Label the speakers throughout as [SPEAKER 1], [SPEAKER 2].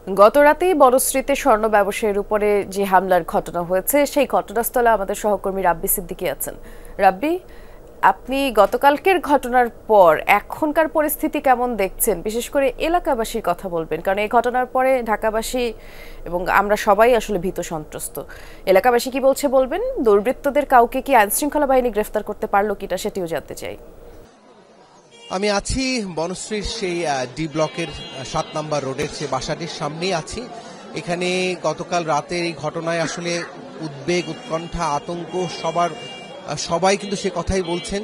[SPEAKER 1] গতরাতেই বনশ্রীতে স্বর্ণ ব্যবসায়ীর উপরে যে হামলার ঘটনা হয়েছে সেই ঘটনাস্থলে আমাদের সহকর্মী রাব্বি সিদ্দিকী আছেন। রাব্বি, আপনি গতকালকের ঘটনার পর এখনকার পরিস্থিতি কেমন দেখছেন, বিশেষ করে এলাকাবাসীর কথা বলবেন, কারণ এই ঘটনার পরে ঢাকাবাসী এবং আমরা সবাই আসলে ভীত সন্ত্রস্ত। এলাকাবাসী কি বলছে বলবেন, দুর্বৃত্তদের কাউকে কি আইনশৃঙ্খলা বাহিনী গ্রেফতার করতে পারলো কিনা সেটিও জানতে চাই।
[SPEAKER 2] আমি আছি বনশ্রীর সেই ডি ব্লকের ৭ নম্বর রোডের সে বাসাটির সামনেই আছি। এখানে গতকাল রাতের এই ঘটনায় আসলে উদ্বেগ, উৎকণ্ঠা, আতঙ্ক সবাই কিন্তু সে কথাই বলছেন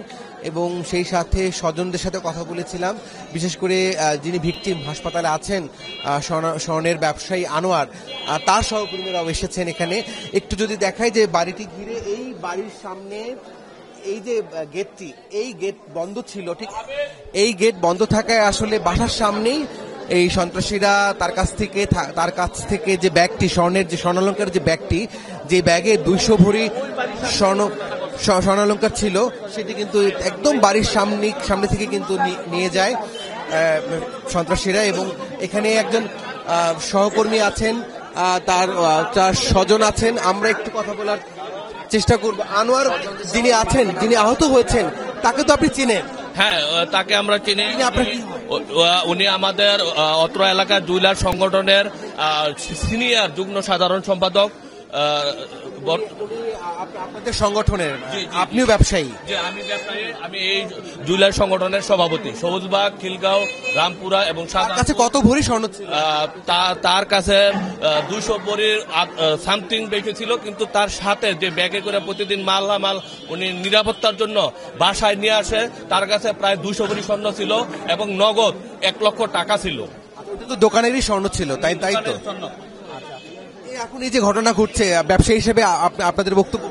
[SPEAKER 2] এবং সেই সাথে স্বজনদের সাথে কথা বলেছিলাম। বিশেষ করে যিনি ভিকটিম হাসপাতালে আছেন, স্বর্ণের ব্যবসায়ী আনোয়ার, তার সহকর্মীরাও এসেছেন এখানে। একটু যদি দেখাই যে বাড়িটি ঘিরে এই বাড়ির সামনে এই যে গেটটি, এই গেট বন্ধ ছিল, ঠিক এই গেট বন্ধ থাকায় আসলে বাসার সামনেই এই সন্ত্রাসীরা তার কাছ থেকে যে ব্যাগটি, স্বর্ণের যে স্বর্ণালঙ্কার যে ব্যাগটি, যে ব্যাগে 200 ভরি স্বর্ণালঙ্কার ছিল, সেটি কিন্তু একদম বাড়ির সামনে থেকে কিন্তু নিয়ে যায় সন্ত্রাসীরা। এবং এখানে একজন সহকর্মী আছেন, তার স্বজন আছেন, আমরা একটু কথা বলার চেষ্টা করব। আনোয়ার যিনি আছেন, যিনি আহত হয়েছেন, তাকে তো আপনি চিনেন?
[SPEAKER 3] হ্যাঁ, তাকে আমরা চিনি। উনি আমাদের অত্র এলাকার জুয়েলার সংগঠনের সিনিয়র যুগ্ম সাধারণ সম্পাদক।
[SPEAKER 2] আপনাদের সংগঠনের? আপনিও ব্যবসায়ী?
[SPEAKER 3] আমি ব্যবসায়ী। আমি এই জুয়েলার সংগঠনের সভাপতি। সবুজবাগ, খিলগাঁও, রামপুরা এবং
[SPEAKER 2] কাছে কত ভরি স্বর্ণ ছিল?
[SPEAKER 3] তার কাছে 200 ভরির সামথিং বেশি ছিল, কিন্তু তার সাথে যে ব্যাগে করে প্রতিদিন মালামাল উনি নিরাপত্তার জন্য বাসায় নিয়ে আসে, তার কাছে প্রায় 200 ভরি স্বর্ণ ছিল এবং নগদ 1 লক্ষ টাকা ছিল।
[SPEAKER 2] দোকানেরই স্বর্ণ ছিল, তাই তো? এখন এই যে ঘটনা ঘটছে, ব্যবসায়ী হিসেবে আপনাদের বক্তব্য?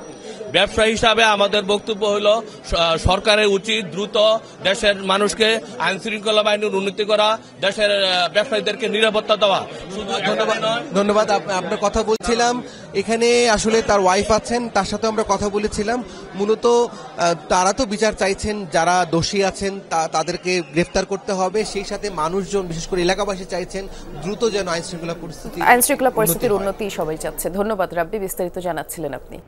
[SPEAKER 3] ব্যবসায়ী হিসাবে আমাদের বক্তব্য হলো, সরকারের উচিত দ্রুত দেশের মানুষকে আইন শৃঙ্খলা বাহিনীর উন্নতি করা, দেশের ব্যবসায়ীদেরকে নিরাপত্তা দেওয়া।
[SPEAKER 2] ধন্যবাদ। আপনার কথা বলছিলাম, এখানে আসলে তার ওয়াইফ আছেন, তার সাথে আমরা কথা বলেছিলাম। মূলত তারা তো বিচার চাইছেন, যারা দোষী আছেন তাদেরকে গ্রেফতার করতে হবে। সেই সাথে মানুষজন, বিশেষ করে এলাকাবাসী চাইছেন দ্রুত যেন আইন শৃঙ্খলা পরিস্থিতির উন্নতি সবাই চাচ্ছে। ধন্যবাদ রাব্বি, বিস্তারিত জানাচ্ছিলেন আপনি।